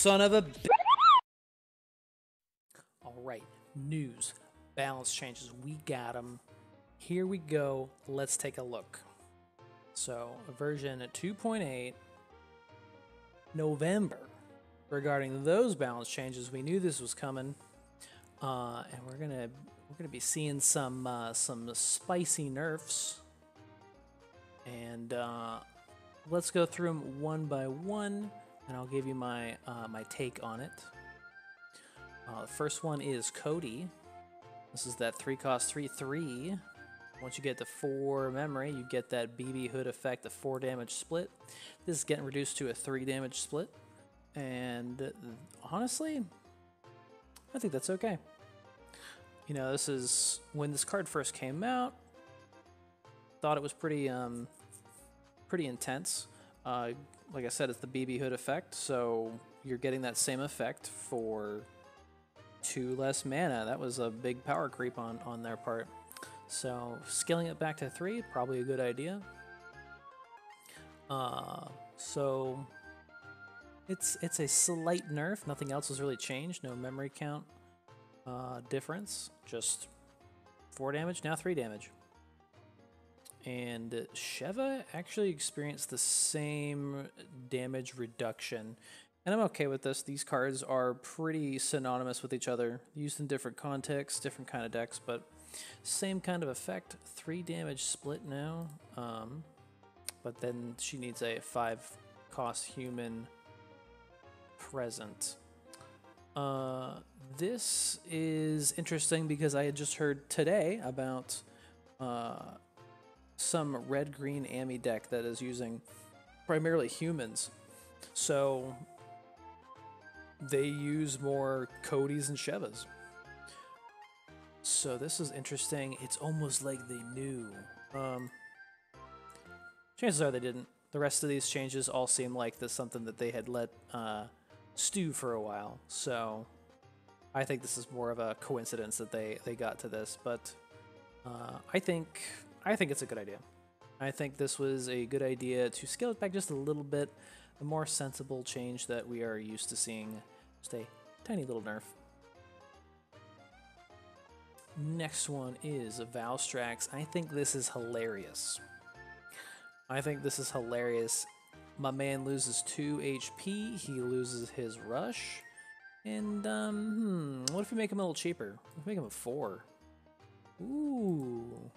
son of a b-. All right, news, balance changes. We got them. Here we go. Let's take a look. So, version 2.8, November. Regarding those balance changes, we knew this was coming, and we're gonna be seeing some spicy nerfs. And let's go through them one by one, and I'll give you my my take on it. The first one is Cody. This is that 3-cost 3/3. Once you get to 4 memory, you get that BB Hood effect, a 4 damage split. This is getting reduced to a 3 damage split. And honestly, I think that's okay. You know, this is when this card first came out. Thought it was pretty intense. Like I said, it's the BB Hood effect, so you're getting that same effect for 2 less mana. That was a big power creep on their part. So scaling it back to 3, probably a good idea. So it's a slight nerf. Nothing else has really changed. No memory count difference. Just 4 damage, now 3 damage. And Sheva actually experienced the same damage reduction. And I'm okay with this. These cards are pretty synonymous with each other. Used in different contexts, different kind of decks, but same kind of effect. 3 damage split now. But then she needs a 5-cost human present. This is interesting because I had just heard today about some red-green Ami deck that is using primarily humans. So they use more Codys and Shevas. So this is interesting. It's almost like they knew. Chances are they didn't. The rest of these changes all seem like this something that they had let stew for a while. So I think this is more of a coincidence that they got to this. But I think it's a good idea. I think this was a good idea to scale it back just a little bit. A more sensible change that we are used to seeing. Just a tiny little nerf. Next one is Valstrax. I think this is hilarious. My man loses 2 HP. He loses his rush. And, what if we make him a little cheaper? Let's make him a 4. Ooh.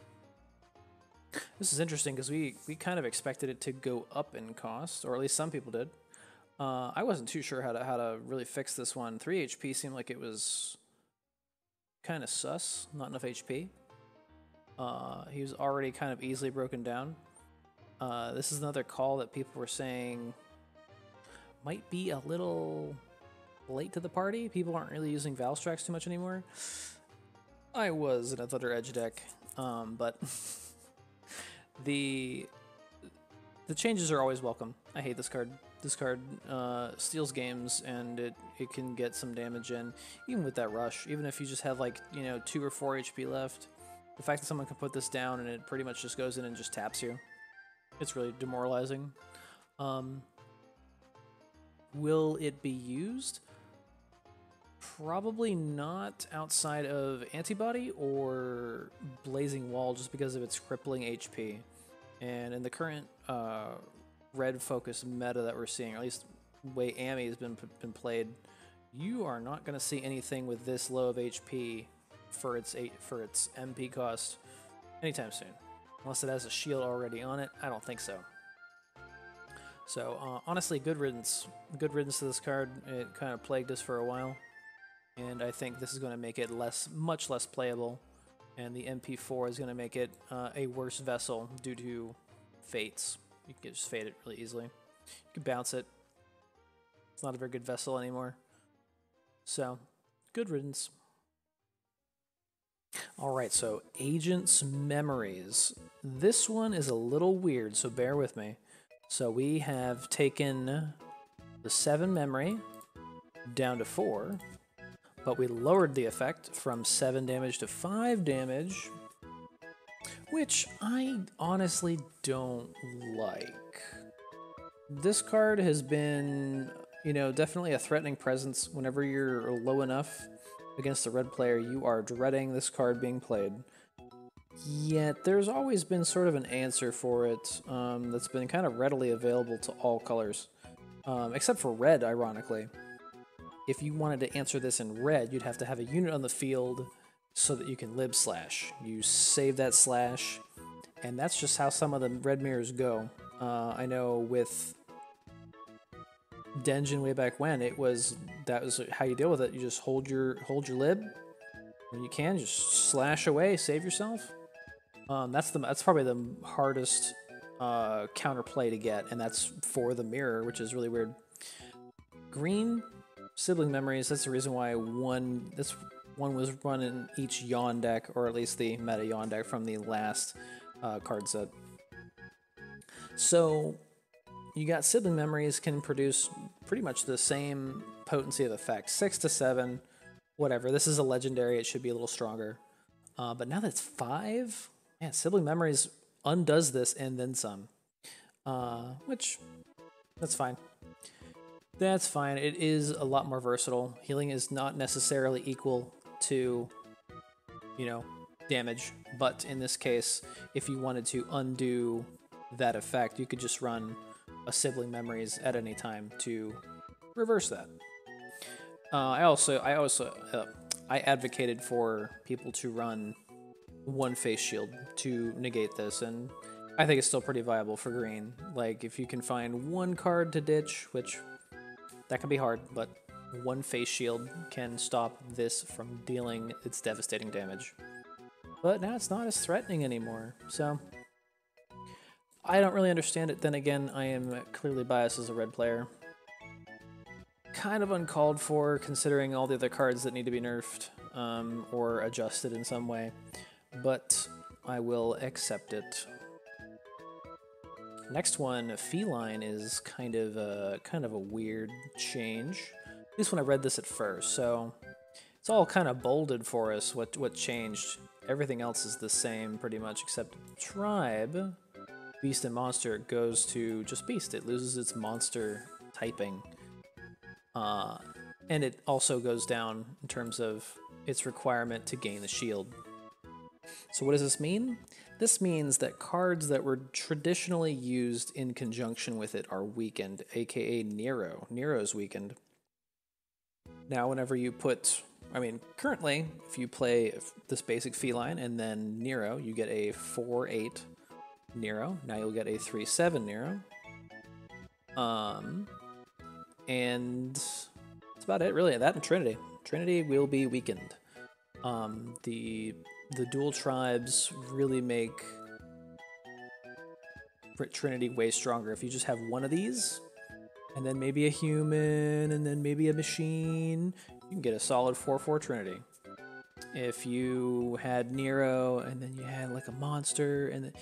This is interesting because we kind of expected it to go up in cost, or at least some people did. I wasn't too sure how to really fix this one. 3 HP seemed like it was kind of sus, not enough HP. He was already kind of easily broken down. This is another call that people were saying might be a little late to the party. People aren't really using Valstrax too much anymore. I was in a Thunder Edge deck, but the changes are always welcome. I hate this card. This card steals games, and it can get some damage in, even with that rush. Even if you just have, like, 2 or 4 HP left, the fact that someone can put this down and it pretty much just goes in and just taps you, it's really demoralizing. Will it be used? Probably not outside of Antibody or Blazing Wall, just because of its crippling HP. And in the current red focus meta that we're seeing, or at least the way Ami has been played, you are not going to see anything with this low of HP for its MP cost anytime soon. Unless it has a shield already on it, I don't think so. So honestly, good riddance. Good riddance to this card. It kind of plagued us for a while, and I think this is going to make it much less playable. And the MP4 is going to make it a worse vessel due to fates. You can just fade it really easily. You can bounce it. It's not a very good vessel anymore. So, good riddance. Alright, so Agent's Memories. This one is a little weird, so bear with me. So we have taken the 7 memory down to 4, but we lowered the effect from 7 damage to 5 damage, which I honestly don't like. This card has been you know, definitely a threatening presence. Whenever you're low enough against a red player, you are dreading this card being played. Yet there's always been sort of an answer for it that's been kind of readily available to all colors, except for red, ironically. If you wanted to answer this in red, you'd have to have a unit on the field so that you can lib slash. You save that slash, and that's just how some of the red mirrors go. I know with Denjin way back when, that was how you deal with it. You just hold your lib when you can, just slash away, save yourself. That's probably the hardest counterplay to get, and that's for the mirror, which is really weird. Green sibling memories. That's the reason why this one was run in each Yawn deck, or at least the meta Yawn deck from the last card set. So you got sibling memories can produce pretty much the same potency of effect, 6 to 7, whatever. This is a legendary; it should be a little stronger. But now that's 5. Yeah, sibling memories undoes this and then some, which that's fine. That's fine. It is a lot more versatile. Healing is not necessarily equal to, you know, damage, but in this case, if you wanted to undo that effect, you could just run a sibling memories at any time to reverse that. I advocated for people to run one face shield to negate this, and I think it's still pretty viable for green. Like, if you can find one card to ditch, which that can be hard, but one face shield can stop this from dealing its devastating damage. But now it's not as threatening anymore, so I don't really understand it. Then again, I am clearly biased as a red player. Kind of uncalled for, considering all the other cards that need to be nerfed or adjusted in some way, but I will accept it. Next one, Feline, is kind of a weird change. At least when I read this at first, so it's all kind of bolded for us what changed. Everything else is the same pretty much, except tribe, beast and monster, goes to just beast. It loses its monster typing. And it also goes down in terms of its requirement to gain the shield. So what does this mean? This means that cards that were traditionally used in conjunction with it are weakened, aka Nero. Nero's weakened. Now whenever you put, currently, if you play this basic Feline and then Nero, you get a 4/8 Nero. Now you'll get a 3/7 Nero. And that's about it, really. That and Trinity. Trinity will be weakened. The dual tribes really make Trinity way stronger. If you just have one of these, and then maybe a human, and then maybe a machine, you can get a solid 4/4 Trinity. If you had Nero, and then you had like a monster, and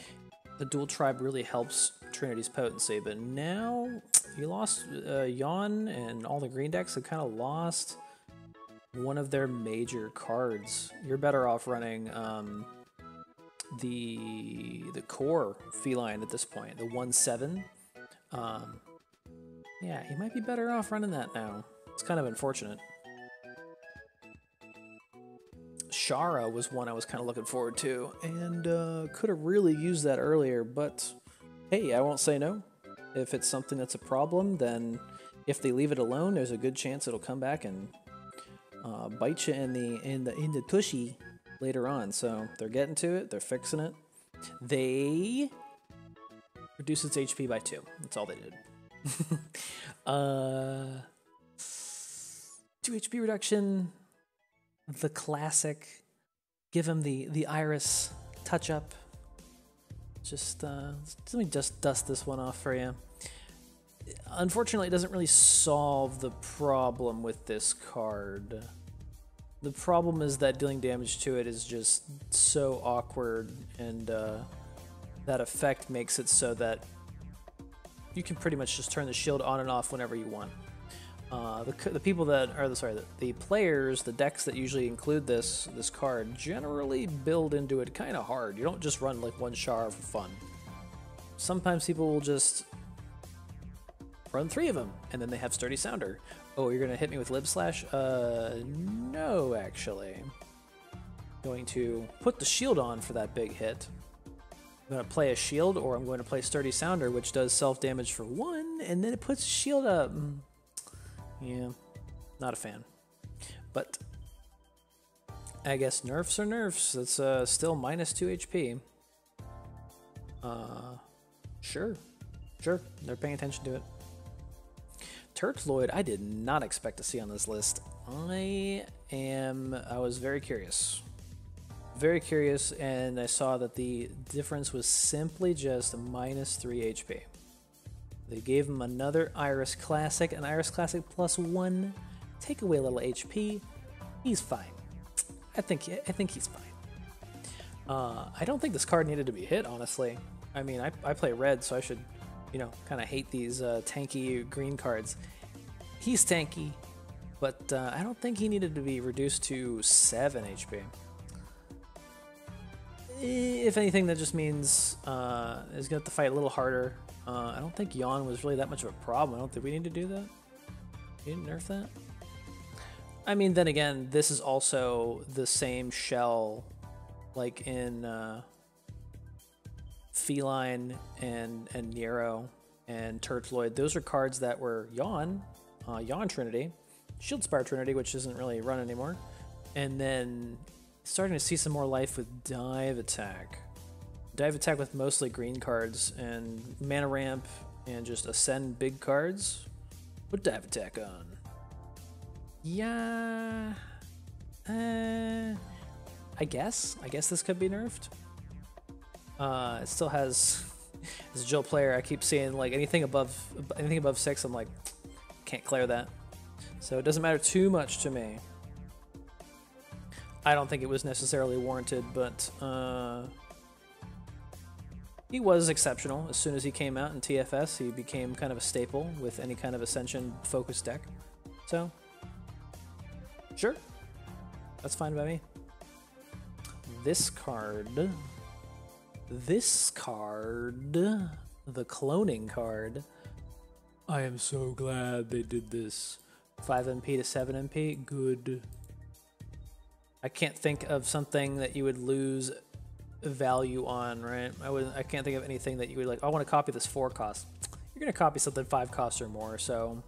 the dual tribe really helps Trinity's potency. But now, you lost Yawn, and all the green decks have kind of lost one of their major cards. You're better off running the core Feline at this point, the 1/7. Yeah, you might be better off running that now. It's kind of unfortunate. Shara was one I was kind of looking forward to, and could have really used that earlier, but hey, I won't say no. If it's something that's a problem, then if they leave it alone, there's a good chance it'll come back and bite you in the tushy later on. So they're getting to it, they're fixing it. They reduce its HP by 2. That's all they did. 2 HP reduction, the classic. Give him the iris touch up. Just let me just dust this one off for you. Unfortunately, it doesn't really solve the problem with this card. The problem is that dealing damage to it is just so awkward, and that effect makes it so that you can pretty much just turn the shield on and off whenever you want. The people that are the players, the decks that usually include this card generally build into it kind of hard. You don't just run like one Shara for fun. Sometimes people will just run 3 of them, and then they have Sturdy Sounder. Oh, you're gonna hit me with Lib Slash? No, actually. Going to put the shield on for that big hit. I'm going to play a shield, or I'm going to play Sturdy Sounder, which does self-damage for 1, and then it puts shield up. Yeah, not a fan. But I guess nerfs are nerfs. It's still minus 2 HP. Sure. They're paying attention to it. Tertiloid, I did not expect to see on this list. I was very curious. Very curious, and I saw that the difference was simply just minus 3 HP. They gave him another Iris Classic, an Iris Classic plus 1. Take away a little HP. He's fine. I think he's fine. I don't think this card needed to be hit, honestly. I mean, I play red, so I should, you know, kind of hate these tanky green cards. He's tanky, but I don't think he needed to be reduced to 7 HP. If anything, that just means he's going to have to fight a little harder. I don't think Yawn was really that much of a problem. I don't think we need to do that. You didn't nerf that? I mean, then again, this is also the same shell like in Feline and Nero and Tertiloid. Those are cards that were Yawn Trinity, Shield Spire Trinity, which isn't really run anymore, and then starting to see some more life with Dive Attack. Dive Attack with mostly green cards and Mana Ramp and just Ascend big cards. Put Dive Attack on. Yeah. I guess this could be nerfed. It still has, as a Jill player, I keep seeing like anything above 6, I'm like, can't clear that. So it doesn't matter too much to me. I don't think it was necessarily warranted, but he was exceptional. As soon as he came out in TFS, he became kind of a staple with any kind of Ascension focused deck. So, sure, that's fine by me. This card, the cloning card, I am so glad they did this. 5 MP to 7 MP, good. I can't think of something that you would lose value on, right? I can't think of anything that you would like, I want to copy this 4 cost. You're going to copy something 5 costs or more, so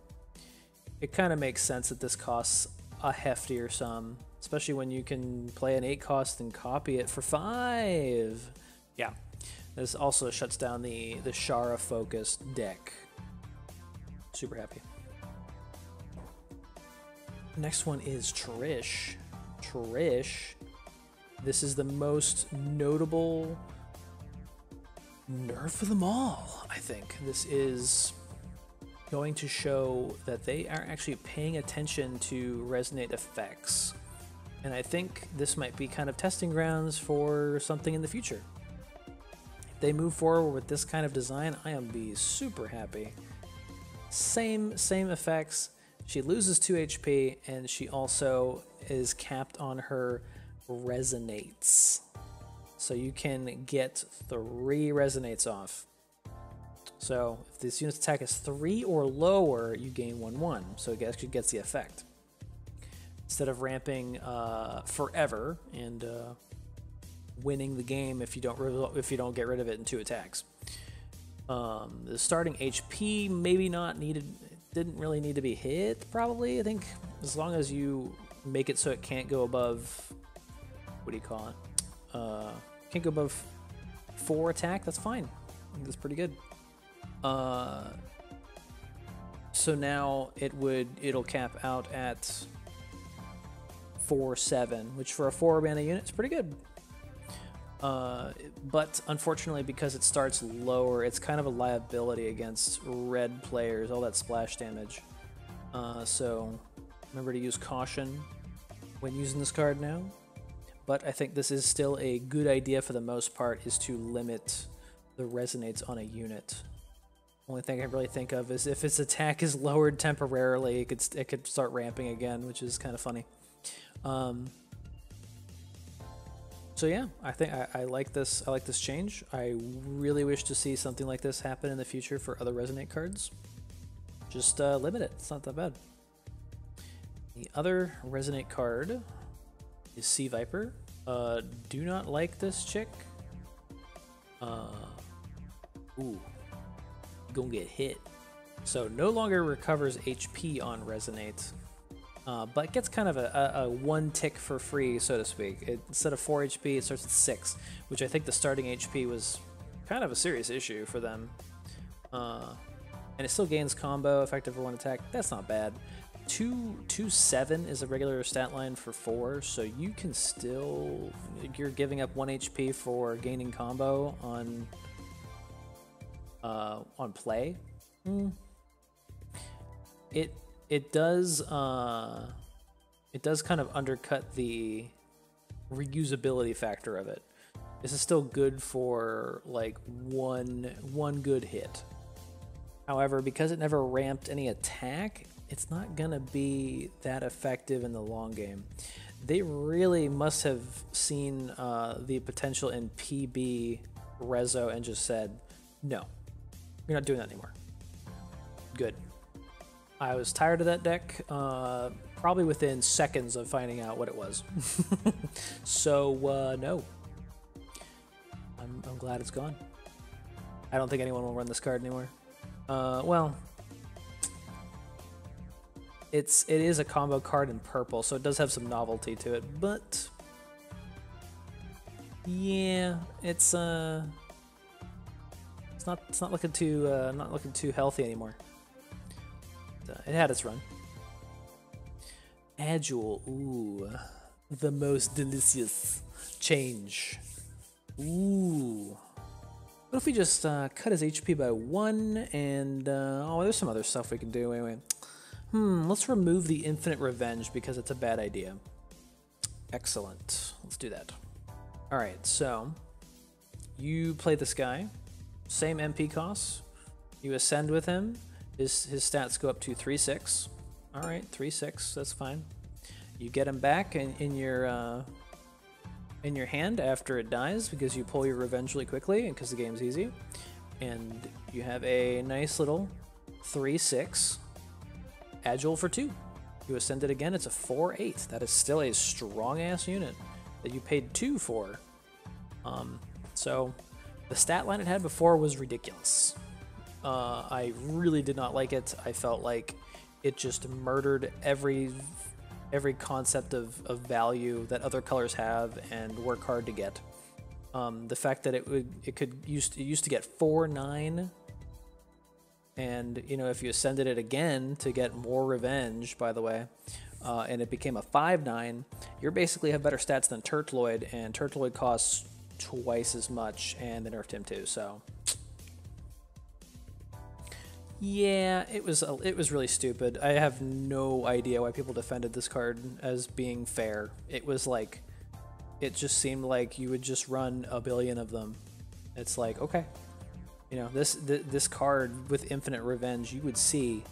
it kind of makes sense that this costs a heftier sum, especially when you can play an 8 cost and copy it for 5. Yeah, this also shuts down the Shara focused deck. Super happy. Next one is Trish. This is the most notable nerf of them all, I think. This is going to show that they are actually paying attention to resonate effects. And I think this might be kind of testing grounds for something in the future. If they move forward with this kind of design, I am be super happy. Same effects. She loses 2 HP, and she also is capped on her resonates. So you can get 3 resonates off. So if this unit's attack is 3 or lower, you gain 1/1. So it actually gets the effect. Instead of ramping forever and winning the game if you don't get rid of it in 2 attacks. The starting HP maybe not needed. Didn't really need to be hit, probably. I think as long as you make it so it can't go above, what do you call it? Can't go above 4 attack, that's fine. I think that's pretty good. So now it'll cap out at 4/7, which for a 4 mana unit is pretty good. But unfortunately, because it starts lower, it's kind of a liability against red players, all that splash damage. So remember to use caution when using this card now. But I think this is still a good idea for the most part, is to limit the resonates on a unit. Only thing I really think of is if its attack is lowered temporarily, it could start ramping again, which is kind of funny. So yeah, I think I like this. I like this change. I really wish to see something like this happen in the future for other Resonate cards. Just limit it. It's not that bad. The other Resonate card is Sea Viper. Do not like this chick. Ooh. Gonna get hit. So no longer recovers HP on Resonate. But gets kind of a one tick for free, so to speak. Instead of 4 HP, it starts at 6, which I think the starting HP was kind of a serious issue for them. And it still gains combo, effective for 1 attack. That's not bad. 2-7 is a regular stat line for 4, so you can still... You're giving up 1 HP for gaining combo on play. It does kind of undercut the reusability factor of it. This is still good for like one good hit. However, because it never ramped any attack, it's not gonna be that effective in the long game. They really must have seen the potential in PB Rezo and just said, no, you're not doing that anymore. Good. I was tired of that deck, probably within seconds of finding out what it was. So, no. I'm glad it's gone. I don't think anyone will run this card anymore. Well, it is a combo card in purple, so it does have some novelty to it, but yeah, it's not looking too healthy anymore. It had its run. Agile, ooh, the most delicious change. Ooh. What if we just cut his HP by 1 and, oh, there's some other stuff we can do anyway. Let's remove the Infinite Revenge because it's a bad idea. Excellent. Let's do that. Alright, so you play this guy. Same MP costs. You ascend with him. His stats go up to 3-6. Alright, 3-6, that's fine. You get him back in your hand after it dies because you pull your revenge really quickly and because the game's easy. And you have a nice little 3-6 Agile for 2. You ascend it again, it's a 4-8. That is still a strong-ass unit that you paid 2 for. So the stat line it had before was ridiculous. I really did not like it. I felt like it just murdered every concept of value that other colors have and work hard to get. The fact that it used to get 4-9, and you know, if you ascended it again to get more revenge, by the way, and it became a 5-9, you basically have better stats than Tertiloid, and Tertiloid costs twice as much, and they nerfed him too. So yeah, it was really stupid. I have no idea why people defended this card as being fair. It was like, it just seemed like you would just run a billion of them. It's like, okay, you know, this card with Infinite Revenge, you would see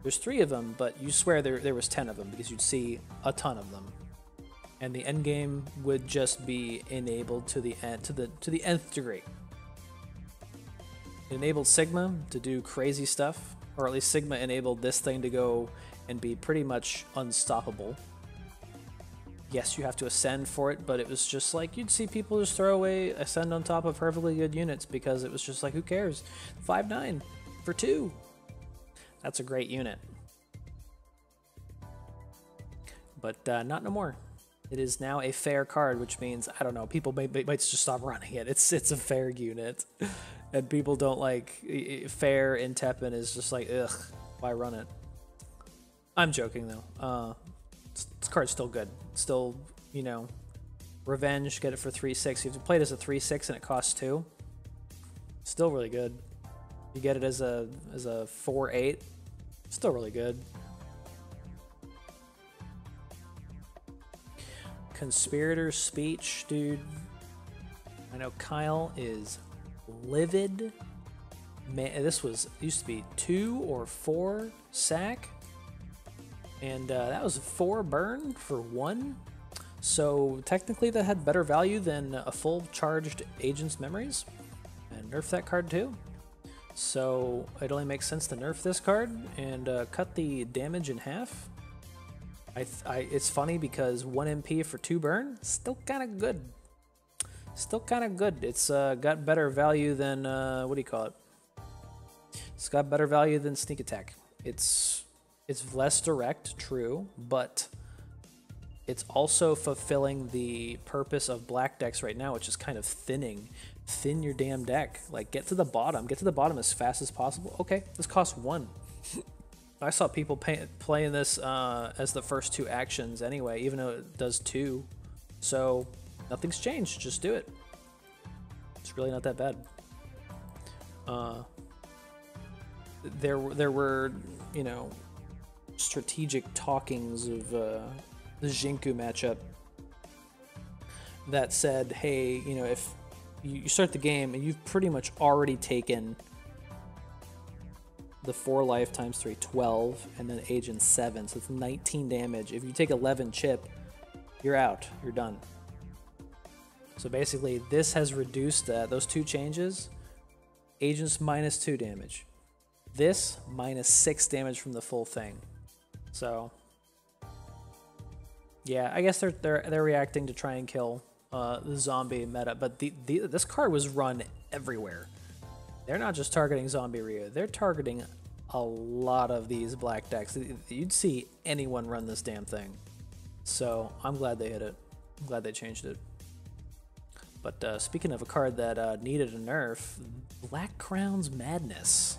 there's 3 of them, but you swear there was 10 of them because you'd see a ton of them, and the end game would just be enabled to the nth degree. It enabled Sigma to do crazy stuff, or at least Sigma enabled this thing to go and be pretty much unstoppable. Yes, you have to ascend for it, but it was just like you'd see people just throw away ascend on top of perfectly good units because it was just like, who cares? 5-9 for 2. That's a great unit. But not no more. It is now a fair card, which means, I don't know, people might just stop running it. It's a fair unit. And people don't like fair in TEPPEN is just like, ugh, why run it? I'm joking though. This card's still good. Still, you know, Revenge, get it for 3-6. You have to play it as a 3-6 and it costs 2. Still really good. You get it as a 4-8. Still really good. Conspirator Speech, dude. I know Kyle is livid. Man, this used to be 2 or 4 sack, and that was 4 burn for 1. So technically that had better value than a full charged Agent's Memories, and nerf that card too. So it only makes sense to nerf this card and cut the damage in half. It's funny because 1 MP for 2 burn, still kind of good. Still kind of good. It's got better value than, what do you call it? It's got better value than sneak attack. It's less direct, true, but it's also fulfilling the purpose of black decks right now, which is kind of thin your damn deck. Like, get to the bottom as fast as possible. Okay, this costs 1. I saw people playing this as the first 2 actions anyway, even though it does 2. So nothing's changed, just do it. It's really not that bad. There were, you know, strategic talkings of the Jinku matchup that said, hey, you know, if you start the game and you've pretty much already taken the 4 life times 3, 12, and then Agent 7, so it's 19 damage. If you take 11 chip, you're out, you're done. So basically, this has reduced those 2 changes. Agents -2 damage. This -6 damage from the full thing. So yeah, I guess they're reacting to try and kill the zombie meta, but this card was run everywhere. They're not just targeting Zombie Ryu, they're targeting a lot of these black decks. You'd see anyone run this damn thing. So I'm glad they hit it. I'm glad they changed it. But speaking of a card that needed a nerf, Black Crown's Madness.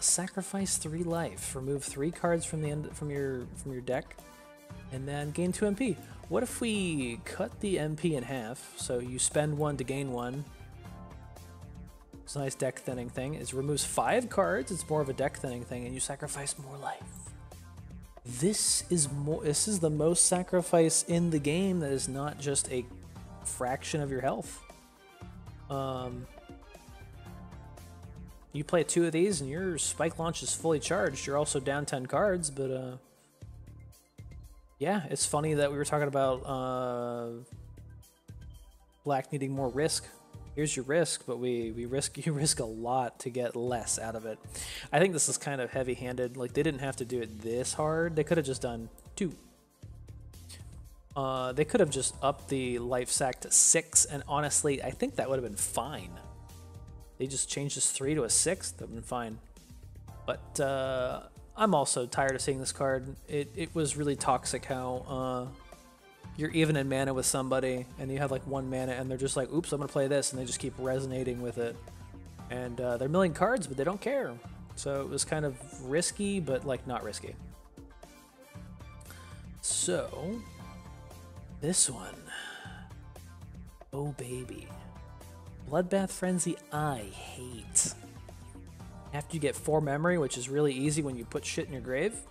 Sacrifice 3 life, remove 3 cards from your deck, and then gain 2 MP. What if we cut the MP in half? So you spend 1 to gain 1. It's a nice deck thinning thing. It removes 5 cards. It's more of a deck thinning thing, and you sacrifice more life. This is the most sacrifice in the game that is not just a fraction of your health. You play 2 of these and your spike launch is fully charged. You're also down 10 cards, but yeah, it's funny that we were talking about black needing more risk. Here's your risk, but you risk a lot to get less out of it. I think this is kind of heavy-handed. Like, they didn't have to do it this hard. They could have just done 2. They could have just upped the life sack to 6, and honestly, I think that would have been fine. They just changed this 3 to a 6, that would have been fine. But I'm also tired of seeing this card. It was really toxic how you're even in mana with somebody, and you have like 1 mana, and they're just like, oops, I'm going to play this, and they just keep resonating with it. And they're milling cards, but they don't care. So it was kind of risky, but like not risky. So, this one. Oh, baby. Bloodbath Frenzy, I hate. After you get 4 memory, which is really easy when you put shit in your grave.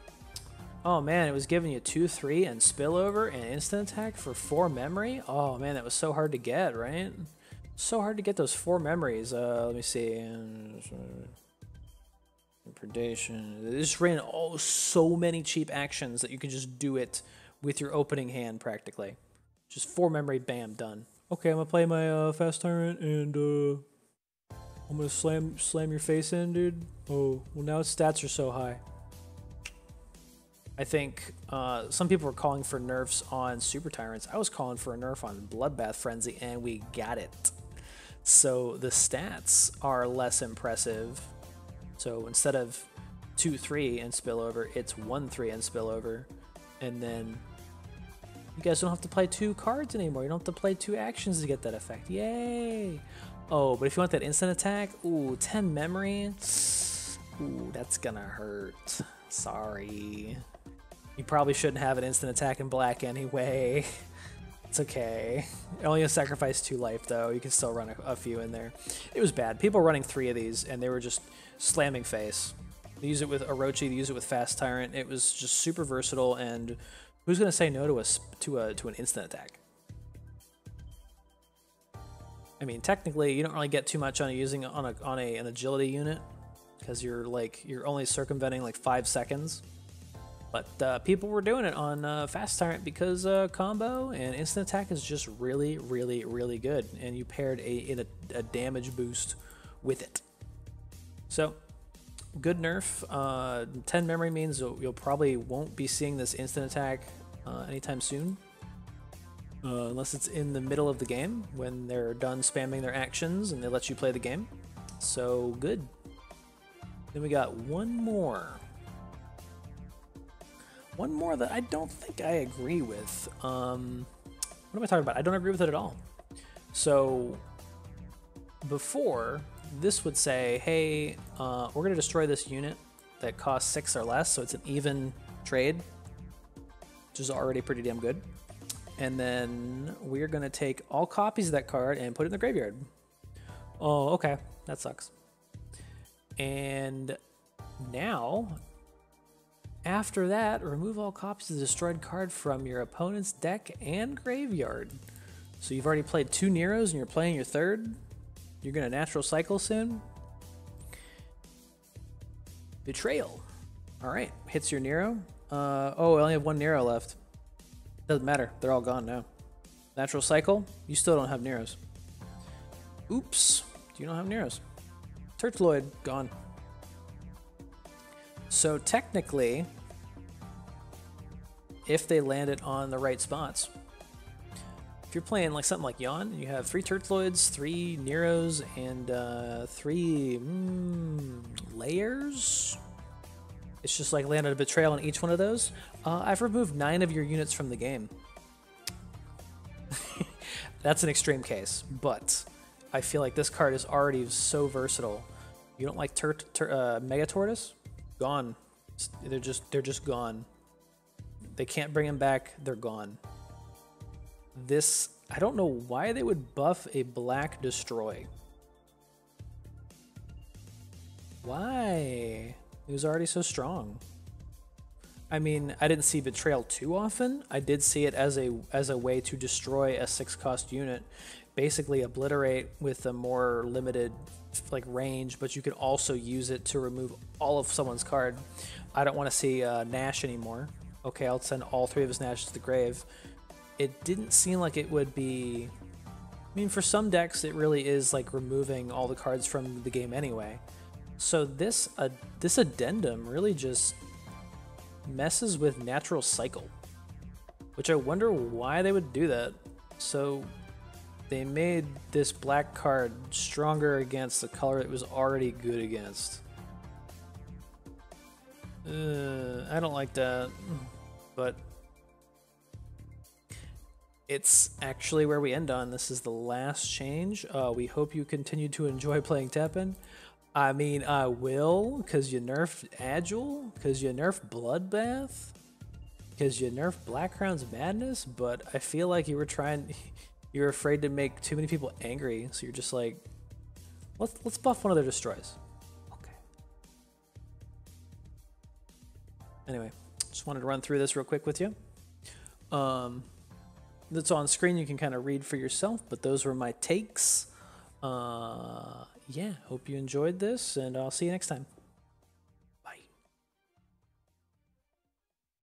Oh man, it was giving you 2/3 and spillover and instant attack for 4 memory. Oh man, that was so hard to get, right? So hard to get those 4 memories. Let me see. Predation. They just ran so many cheap actions that you can just do it with your opening hand practically. Just 4 memory, bam, done. Okay, I'm gonna play my fast tyrant and I'm gonna slam your face in, dude. Oh, well now its stats are so high. I think some people were calling for nerfs on Super Tyrants. I was calling for a nerf on Bloodbath Frenzy, and we got it. So the stats are less impressive. So instead of 2/3 and spillover, it's 1/3 and spillover, and then you guys don't have to play 2 cards anymore. You don't have to play 2 actions to get that effect. Yay! Oh, but if you want that instant attack, ooh, 10 memory. Ooh, that's gonna hurt. Sorry. You probably shouldn't have an instant attack in black anyway. It's okay. Only a sacrifice 2 life though. You can still run a few in there. It was bad. People were running 3 of these and they were just slamming face. They use it with Orochi, they use it with Fast Tyrant. It was just super versatile, and who's gonna say no to an instant attack? I mean, technically, you don't really get too much on using it on an agility unit because you're only circumventing like 5 seconds. But people were doing it on Fast Tyrant because combo and instant attack is just really, really, really good, and you paired a damage boost with it. So, good nerf. 10 memory means you'll probably won't be seeing this instant attack anytime soon. Unless it's in the middle of the game when they're done spamming their actions and they let you play the game. So, good. Then we got one more. One more that I don't think I agree with. What am I talking about? I don't agree with it at all. So, before, this would say, hey, we're going to destroy this unit that costs 6 or less, so it's an even trade, which is already pretty damn good. And then we're going to take all copies of that card and put it in the graveyard. Oh, okay. That sucks. And now, after that, remove all copies of the destroyed card from your opponent's deck and graveyard. So you've already played 2 Neros and you're playing your third. You're going to natural cycle soon. Betrayal. All right, hits your Nero. Oh, I only have 1 Nero left. Doesn't matter, they're all gone now. Natural cycle, you still don't have Neros. Oops, you don't have Neros. Tertiloid, gone. So technically, if they land it on the right spots, if you're playing like something like Yawn, you have 3 Tertiloids, 3 Neros, and 3 layers. It's just like landed a Betrayal on each one of those. I've removed 9 of your units from the game. That's an extreme case, but I feel like this card is already so versatile. You don't like Mega Tortoise? Gone. They're just gone. They can't bring them back. They're gone. This, I don't know why they would buff a black destroy. Why? It was already so strong. I mean, I didn't see Betrayal too often. I did see it as a way to destroy a 6-cost unit, basically obliterate with a more limited like range, but you can also use it to remove all of someone's card. I don't want to see Nash anymore. Okay, I'll send all 3 of his Nashes to the grave. It didn't seem like it would be... I mean, for some decks, it really is like removing all the cards from the game anyway. So this addendum really just messes with natural cycle, which I wonder why they would do that. So they made this black card stronger against the color it was already good against. I don't like that, but it's actually where we end on. This is the last change. We hope you continue to enjoy playing TEPPEN. I mean, I will, because you nerfed Agile, because you nerfed Bloodbath, because you nerfed Black Crown's Madness, but I feel like you were afraid to make too many people angry, so you're just like, let's buff one of their destroys. Okay. Anyway, just wanted to run through this real quick with you. That's on screen, you can kind of read for yourself, but those were my takes. Yeah, hope you enjoyed this, and I'll see you next time.